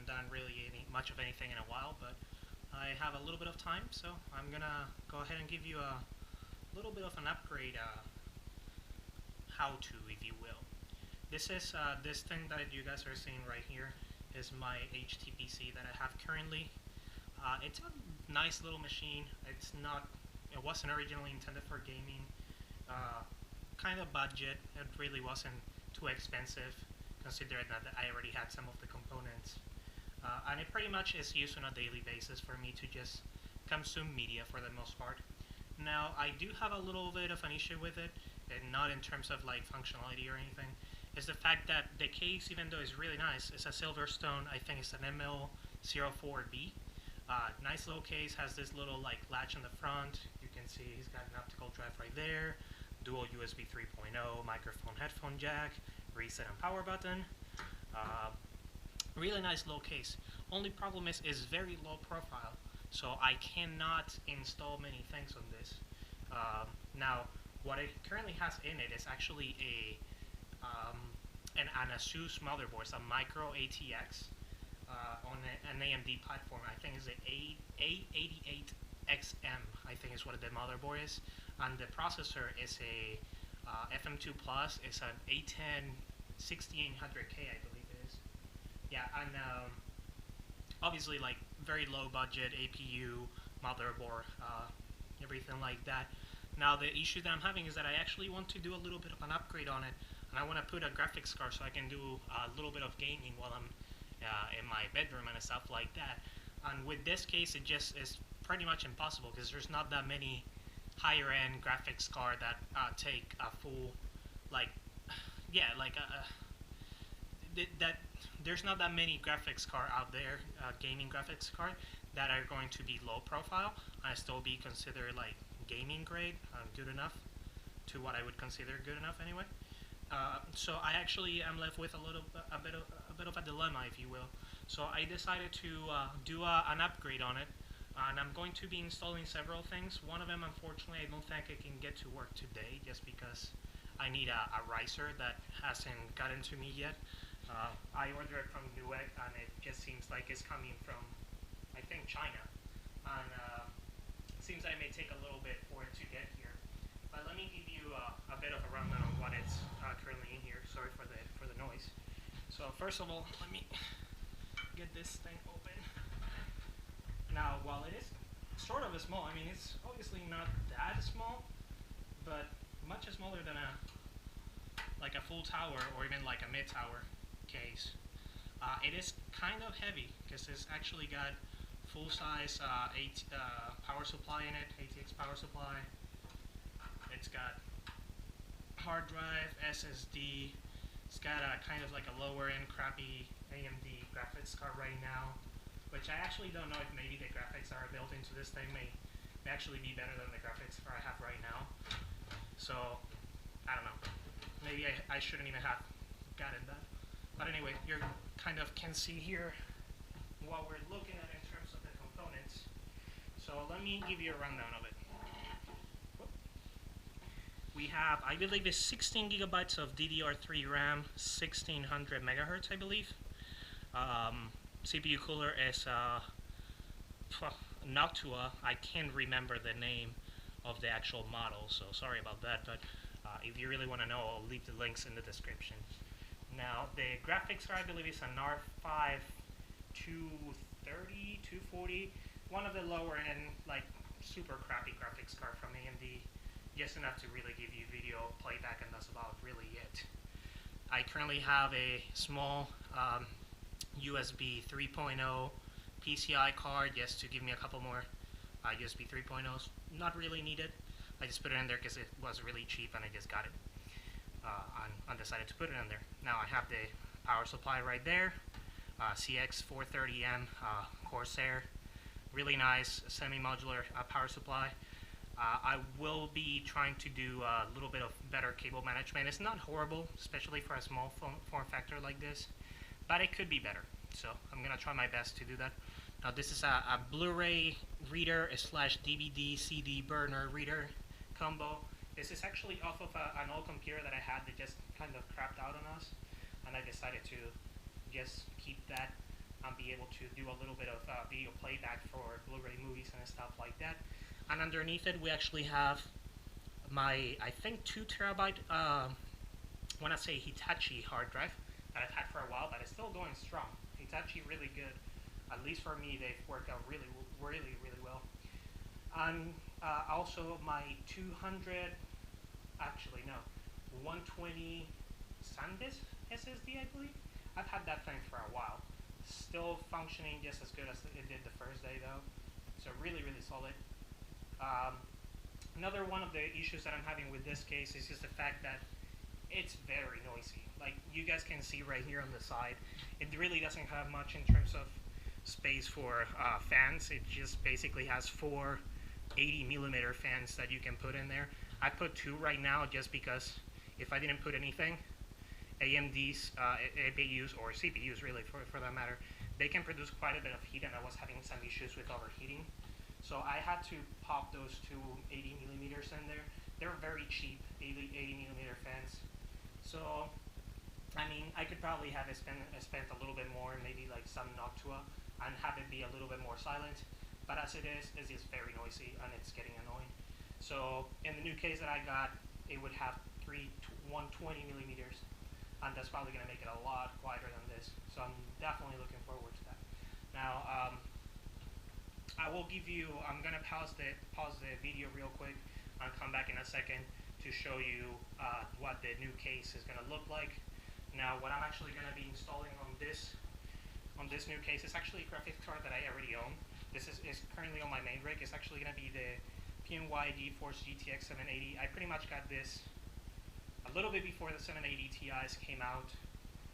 done really much of anything in a while, but I have a little bit of time, so I'm gonna go ahead and give you a little bit of an upgrade how-to, if you will. This is this thing that you guys are seeing right here is my HTPC that I have currently. It's a nice little machine. It wasn't originally intended for gaming. Kind of budget. It really wasn't too expensive, considering that I already had some of the components. And it pretty much is used on a daily basis for me to just consume media for the most part. Now, I do have a little bit of an issue with it, and not in terms of like functionality or anything, is the fact that the case, even though it's really nice, it's a Silverstone. I think it's an ML04B. Nice little case, has this little like latch on the front. You can see he's got an optical drive right there, dual USB 3.0, microphone, headphone jack, reset and power button. Really nice little case. Only problem is very low profile, so I cannot install many things on this. Now, what it currently has in it is actually an ASUS motherboard. It's a micro ATX on an AMD platform. I think it's an A88XM, I think is what the motherboard is. And the processor is a FM2 Plus. It's an A10 6800K, I believe it is. Yeah, and obviously like very low budget APU, motherboard, everything like that. Now the issue that I'm having is that I actually want to do a little bit of an upgrade on it, and I want to put a graphics card so I can do a little bit of gaming while I'm in my bedroom and stuff like that. And with this case, it just is pretty much impossible because there's not that many higher end graphics card that take a full, like, yeah, like that. There's not that many graphics card out there, gaming graphics card that are going to be low profile and still be considered like gaming grade, good enough to what I would consider good enough anyway. So I actually am left with a bit of a dilemma, if you will. So I decided to do an upgrade on it, and I'm going to be installing several things. One of them, unfortunately, I don't think I can get to work today, just because I need a riser that hasn't gotten to me yet. I ordered it from Newegg, and it just seems like it's coming from, I think, China, and it seems that it may take a little bit for it to get here. But let me give you a bit of a rundown on what it's currently in here. Sorry for the noise. So first of all, let me get this thing open. Now, while it is sort of small, I mean it's obviously not that small, but much smaller than a full tower or even like a mid tower case. It is kind of heavy because it's actually got full size power supply in it, ATX power supply. It's got hard drive, SSD. It's got a kind of like a lower end crappy AMD graphics card right now, which I actually don't know if maybe the graphics that are built into this thing may actually be better than the graphics card I have right now. So I don't know. Maybe I shouldn't even have gotten that. But anyway, you kind of can see here what we're looking at in terms of the components. So let me give you a rundown of it. We have, I believe, it's 16 gigabytes of DDR3 RAM, 1600 megahertz, I believe. CPU cooler is Noctua. I can't remember the name of the actual model, so sorry about that. But if you really want to know, I'll leave the links in the description. Now, the graphics card, I believe, is an R5 230, 240, one of the lower end, like super crappy graphics card from AMD. Just enough to really give you video playback, and that's about really it. I currently have a small USB 3.0 PCI card just to give me a couple more USB 3.0s. Not really needed. I just put it in there because it was really cheap and I just got it and decided to put it in there. Now I have the power supply right there, CX430M Corsair. Really nice semi-modular power supply. I will be trying to do a little bit of better cable management. It's not horrible, especially for a small form factor like this, but it could be better. So I'm going to try my best to do that. Now this is a Blu-ray reader / DVD CD burner reader combo. This is actually off of an old computer that I had that just kind of crapped out on us, and I decided to just keep that and be able to do a little bit of video playback for Blu-ray movies and stuff like that. And underneath it, we actually have my, I think, 2 terabyte, when I say Hitachi hard drive that I've had for a while, but it's still going strong. Hitachi really good. At least for me, they've worked out really, really, really well. And also my 200, actually no, 120 SanDisk SSD, I believe. I've had that thing for a while. Still functioning just as good as it did the first day though. So really, really solid. Another one of the issues that I'm having with this case is just the fact that it's very noisy. Like you guys can see right here on the side, it really doesn't have much in terms of space for fans. It just basically has 4 80mm fans that you can put in there. I put 2 right now just because if I didn't put anything, AMD's APUs or CPUs really for that matter, they can produce quite a bit of heat, and I was having some issues with overheating. So I had to pop those 2 80mm in there. They're very cheap 80mm fans. So I mean, I could probably have spent a little bit more, maybe like some Noctua, and have it be a little bit more silent. But as it is, it's just very noisy and it's getting annoying. So in the new case that I got, it would have 120mm, and that's probably going to make it a lot quieter than this. So I'm definitely looking forward to that. Now, I will give you, I'm going to pause the video real quick and come back in a second to show you what the new case is going to look like. Now, what I'm actually going to be installing on this new case is actually a graphics card that I already own. This is currently on my main rig. It's actually going to be the PNY GeForce GTX 780. I pretty much got this a little bit before the 780 Ti's came out.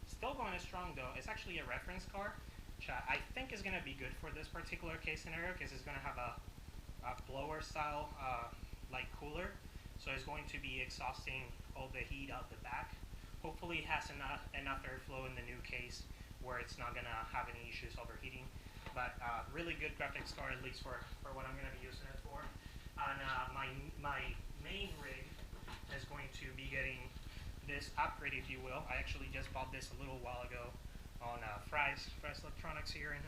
Still going strong though. It's actually a reference card, which I think is going to be good for this particular case scenario because it's going to have a blower style like cooler. So it's going to be exhausting all the heat out the back. Hopefully it has enough airflow in the new case where it's not going to have any issues overheating. But really good graphics card, at least for what I'm going to be using it for. And my main rig is going to be getting this upgrade, if you will. I actually just bought this a little while ago on Fry's Electronics here in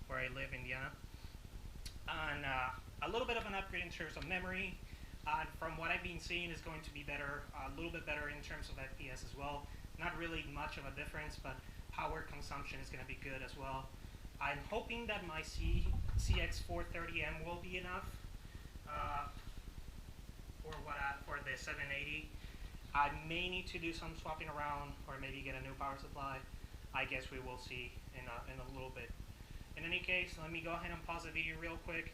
where I live, Indiana. And a little bit of an upgrade in terms of memory. From what I've been seeing, is going to be better, a little bit better in terms of FPS as well. Not really much of a difference, but power consumption is going to be good as well. I'm hoping that my CX430M will be enough for the 780. I may need to do some swapping around, or maybe get a new power supply. I guess we will see in a little bit. In any case, let me go ahead and pause the video real quick.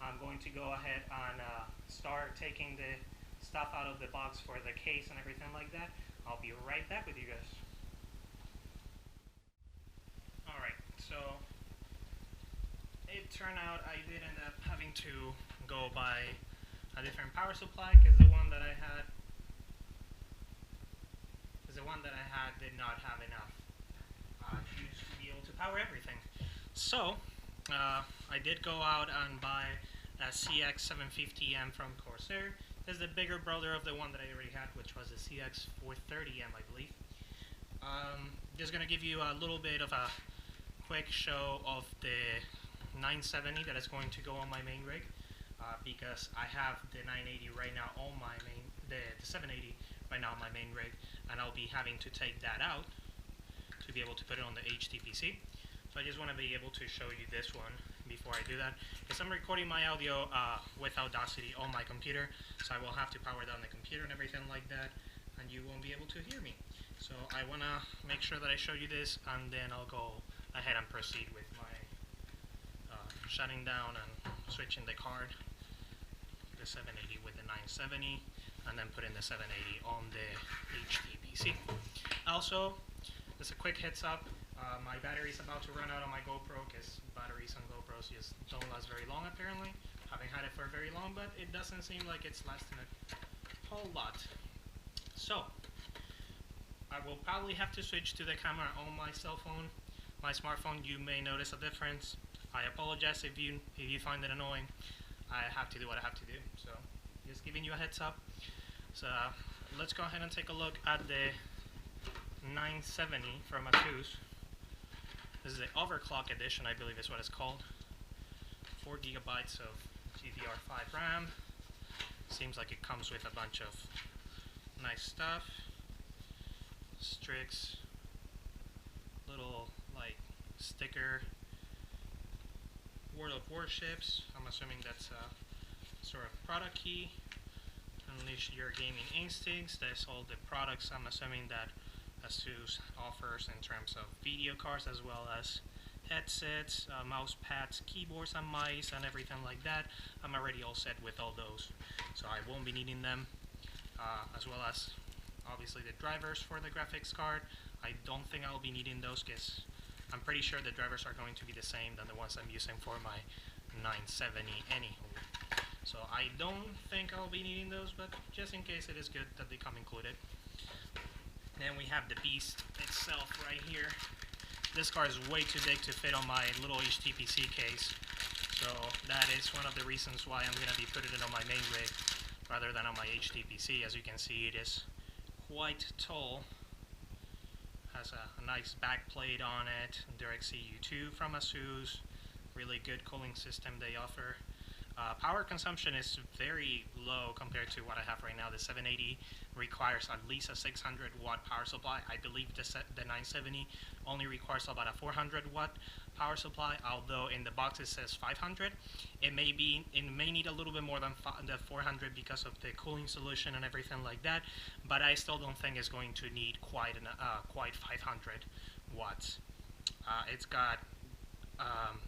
I'm going to go ahead and start taking the stuff out of the box for the case and everything like that. I'll be right back with you guys. Alright, so it turned out I did end up having to go buy a different power supply because the one that I had did not have enough juice to be able to power everything. So I did go out and buy a CX750M from Corsair. This is the bigger brother of the one that I already had, which was the CX430M, I believe. Just going to give you a little bit of a quick show of the 970 that is going to go on my main rig, because I have the 980 right now on my main, the 780 right now on my main rig, and I'll be having to take that out to be able to put it on the HTPC. So I just want to be able to show you this one before I do that, because I'm recording my audio with Audacity on my computer, so I will have to power down the computer and everything like that, and you won't be able to hear me. So I want to make sure that I show you this, and then I'll go ahead and proceed with my shutting down and switching the card, the 780 with the 970, and then putting the 780 on the HTPC. Also, just a quick heads up, my battery is about to run out on my GoPro, because batteries on GoPros just don't last very long apparently. Haven't had it for very long, but it doesn't seem like it's lasting a whole lot. So I will probably have to switch to the camera on my cell phone. My smartphone, you may notice a difference. I apologize if you find it annoying. I have to do what I have to do, so just giving you a heads up. So let's go ahead and take a look at the 970 from ASUS. This is the overclock edition, I believe is what it's called. 4 gigabytes of GDDR5 RAM. Seems like it comes with a bunch of nice stuff. Strix, little like sticker, World of Warships. I'm assuming that's a sort of product key. Unleash your gaming instincts. That's all the products I'm assuming that ASUS offers in terms of video cards, as well as headsets, mouse pads, keyboards and mice, and everything like that. I'm already all set with all those, so I won't be needing them, as well as obviously the drivers for the graphics card. I don't think I'll be needing those because I'm pretty sure the drivers are going to be the same than the ones I'm using for my 970 anywho. So I don't think I'll be needing those, but just in case, it is good that they come included. Then we have the beast itself right here. This card is way too big to fit on my little HTPC case, so that is one of the reasons why I'm going to be putting it on my main rig rather than on my HTPC. As you can see, it is quite tall. Has a nice back plate on it, DirectCU 2 from ASUS, really good cooling system they offer. Power consumption is very low compared to what I have right now. The 780 requires at least a 600 watt power supply. I believe the 970 only requires about a 400 watt power supply, although in the box it says 500. It may need a little bit more than the 400 because of the cooling solution and everything like that, but I still don't think it's going to need quite 500 watts. It's got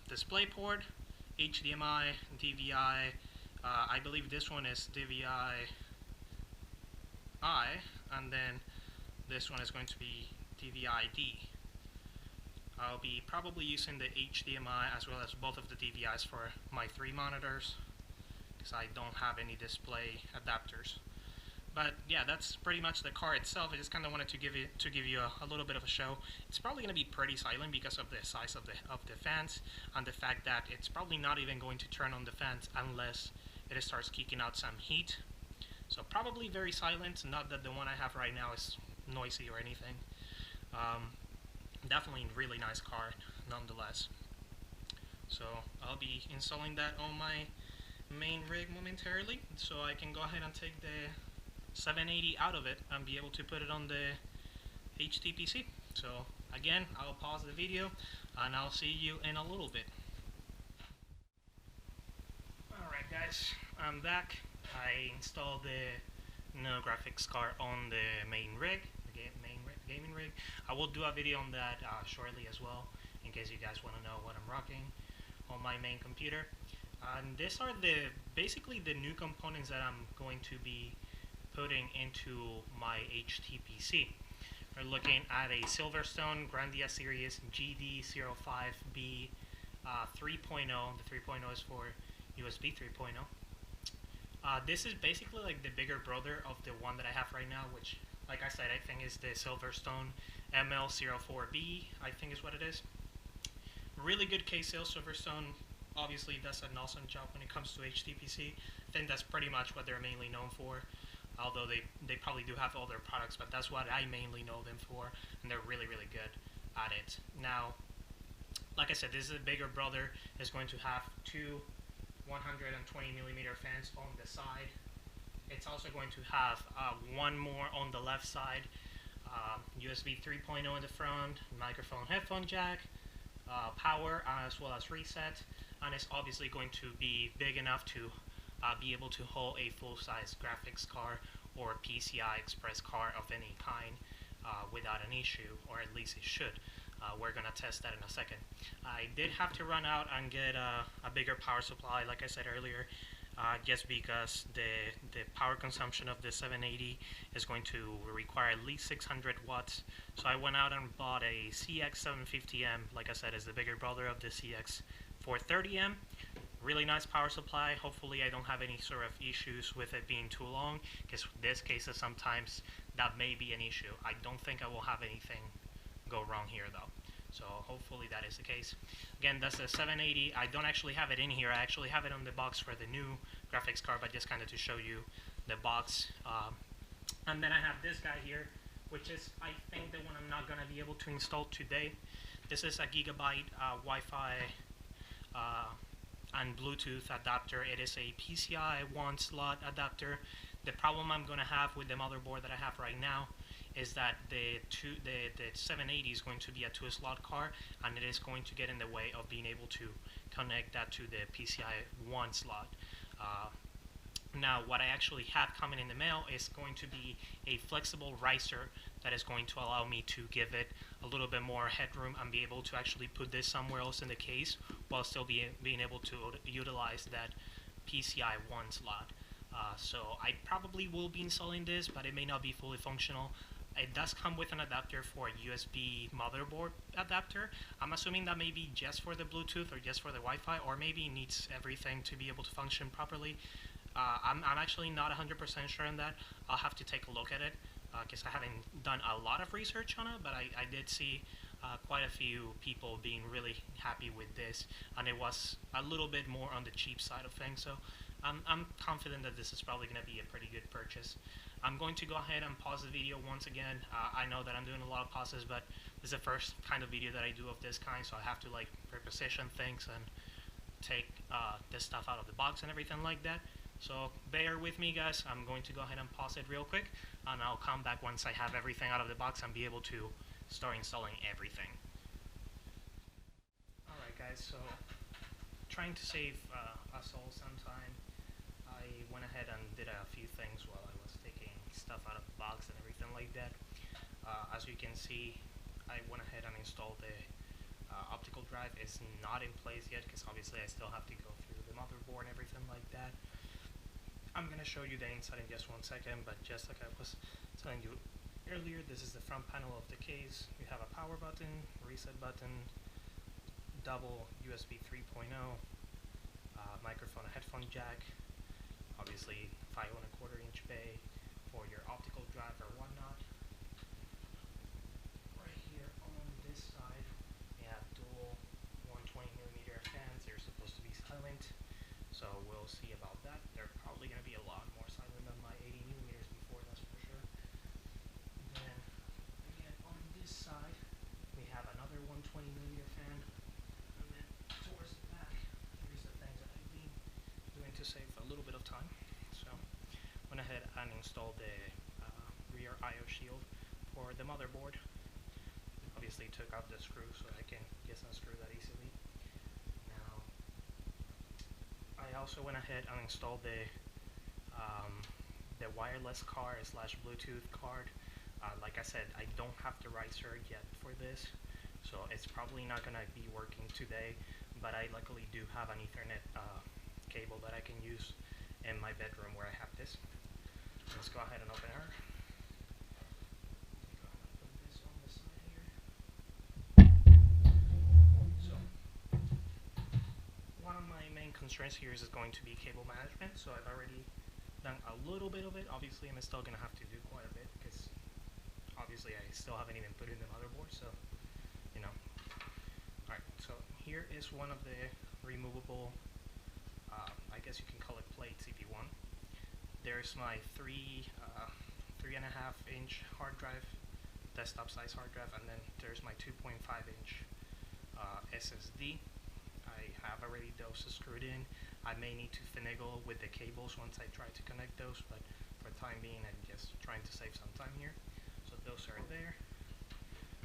DisplayPort, HDMI, DVI. I believe this one is DVI-I, and then this one is going to be DVI-D. I'll be probably using the HDMI as well as both of the DVIs for my 3 monitors because I don't have any display adapters. But yeah, that's pretty much the card itself. I just kind of wanted to give you a little bit of a show. It's probably going to be pretty silent because of the size of the fans and the fact that it's probably not even going to turn on the fans unless it starts kicking out some heat. So probably very silent. Not that the one I have right now is noisy or anything. Definitely a really nice card nonetheless. So I'll be installing that on my main rig momentarily, so I can go ahead and take the 780 out of it and be able to put it on the HTPC. So again, I'll pause the video and I'll see you in a little bit. Alright guys, I'm back. I installed the new graphics card on the main rig, the gaming rig. I will do a video on that shortly as well, in case you guys want to know what I'm rocking on my main computer. And these are basically the new components that I'm going to be putting into my HTPC. We're looking at a Silverstone Grandia Series GD05B 3.0. The 3.0 is for USB 3.0. This is basically like the bigger brother of the one that I have right now, which, like I said, I think is the Silverstone ML04B, I think is what it is. Really good case sale. Silverstone obviously does an awesome job when it comes to HTPC. I think that's pretty much what they're mainly known for, although they probably do have other products, but that's what I mainly know them for, and they're really, really good at it. Now, like I said, this is a bigger brother. It's going to have 2 120mm fans on the side. It's also going to have one more on the left side, USB 3.0 in the front, microphone, headphone jack, power, as well as reset, and it's obviously going to be big enough to be able to hold a full-size graphics card or PCI Express card of any kind without an issue, or at least it should. We're going to test that in a second. I did have to run out and get a bigger power supply, like I said earlier, just because the power consumption of the 780 is going to require at least 600 watts. So I went out and bought a CX750M, like I said, is the bigger brother of the CX430M. Really nice power supply. Hopefully I don't have any sort of issues with it being too long, because in this case sometimes that may be an issue. I don't think I will have anything go wrong here though, so hopefully that is the case. Again, that's the 780. I don't actually have it in here. I actually have it on the box for the new graphics card, but just kind of to show you the box. And then I have this guy here, which is, I think, the one I'm not going to be able to install today. This is a gigabyte Wi-Fi and Bluetooth adapter. It is a PCI 1 slot adapter. The problem I'm going to have with the motherboard that I have right now is that the 780 is going to be a 2 slot card, and it is going to get in the way of being able to connect that to the PCI 1 slot. Now, what I actually have coming in the mail is going to be a flexible riser that is going to allow me to give it a little bit more headroom and be able to actually put this somewhere else in the case while still being able to utilize that PCI 1 slot. So I probably will be installing this, but it may not be fully functional. It does come with an adapter for a USB motherboard adapter. I'm assuming that may be just for the Bluetooth or just for the Wi-Fi, or maybe it needs everything to be able to function properly. I'm actually not 100% sure on that. I'll have to take a look at it because I haven't done a lot of research on it, but I did see quite a few people being really happy with this, and it was a little bit more on the cheap side of things, so I'm confident that this is probably going to be a pretty good purchase. I'm going to go ahead and pause the video once again. I know that I'm doing a lot of pauses, but this is the first kind of video that I do of this kind, so I have to like preposition things and take this stuff out of the box and everything like that. So bear with me, guys. I'm going to go ahead and pause it real quick, and I'll come back once I have everything out of the box and be able to start installing everything. Alright guys, so trying to save us all some time, I went ahead and did a few things while I was taking stuff out of the box and everything like that. As you can see, I went ahead and installed the optical drive. It's not in place yet because obviously I still have to go through the motherboard and everything like that. I'm going to show you the inside in just 1 second, but just like I was telling you earlier, this is the front panel of the case. You have a power button, reset button, double USB 3.0, microphone, a headphone jack, obviously 5.25 inch bay for your optical drive or whatnot. Right here on this side, we have dual 120mm fans. They're supposed to be silent, so we'll see about that. They're probably going to be a lot more silent than my 80mm before, that's for sure. Then, again, on this side, we have another 120mm fan. And then, towards the back, here's the things that I've been doing to save a little bit of time. So, went ahead and installed the rear I/O shield for the motherboard. Obviously, took out the screw so I can get unscrew that easily. I also went ahead and installed the wireless card / Bluetooth card. Like I said, I don't have the riser yet for this, so it's probably not going to be working today, but I luckily do have an Ethernet cable that I can use in my bedroom where I have this. Let's go ahead and open her. Put this on the side here. So, one of my main constraints here is going to be cable management, so I've already done a little bit of it. Obviously, I'm still going to have to do quite a bit because obviously I still haven't even put in the motherboard, so, you know. Alright, so here is one of the removable, I guess you can call it plates if you want. There's my 3.5 inch hard drive, desktop size hard drive, and then there's my 2.5 inch SSD. I have already those screwed in. I may need to finagle with the cables once I try to connect those, but for the time being, I'm just trying to save some time here. So those are there.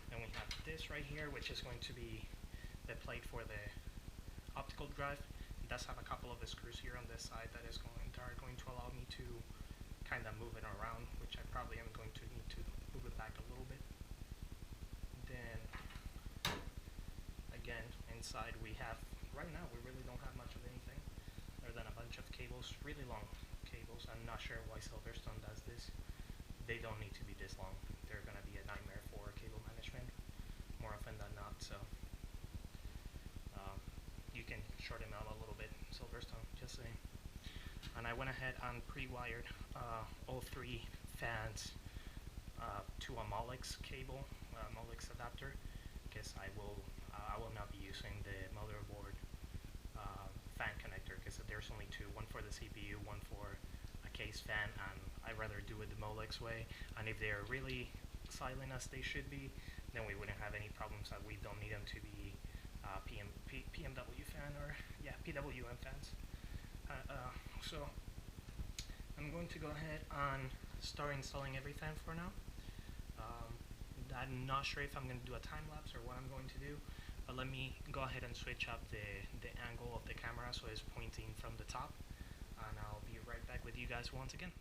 Then we have this right here, which is going to be the plate for the optical drive. It does have a couple of the screws here on this side that are going to allow me to kind of move it around, which I probably am going to need to move it back a little bit. Then, again, inside we have, right now we really don't have much of anything other than a bunch of cables, really long cables. I'm not sure why Silverstone does this. They don't need to be this long. They're going to be a nightmare for cable management more often than not, so you can short them out a little bit, Silverstone, just saying. And I went ahead and pre-wired all 3 fans to a Molex cable, Molex adapter, because I will not be using the motherboard fan connector because there's only 2, one for the CPU, one for a case fan, and I'd rather do it the Molex way. And if they're really silent as they should be, then we wouldn't have any problems that we don't need them to be PMW fan or PWM fans. So I'm going to go ahead and start installing everything for now. I'm not sure if I'm going to do a time lapse or what I'm going to do, but let me go ahead and switch up the angle of the camera so it's pointing from the top, and I'll be right back with you guys once again.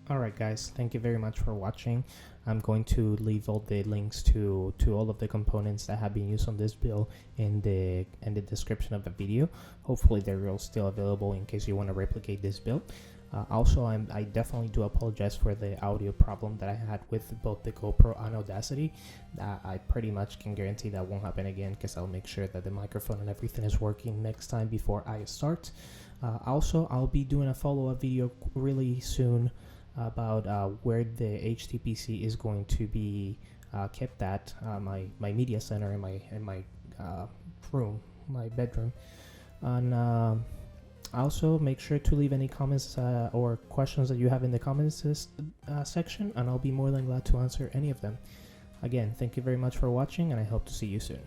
Alright guys, thank you very much for watching. I'm going to leave all the links to all of the components that have been used on this build in the description of the video. Hopefully they're all still available in case you want to replicate this build. Also, I definitely do apologize for the audio problem that I had with both the GoPro and Audacity. I pretty much can guarantee that won't happen again, because I'll make sure that the microphone and everything is working next time before I start. Also, I'll be doing a follow-up video really soon about where the HTPC is going to be kept at, my media center in my room, my bedroom. And also, make sure to leave any comments or questions that you have in the comments section, and I'll be more than glad to answer any of them. Again, thank you very much for watching, and I hope to see you soon.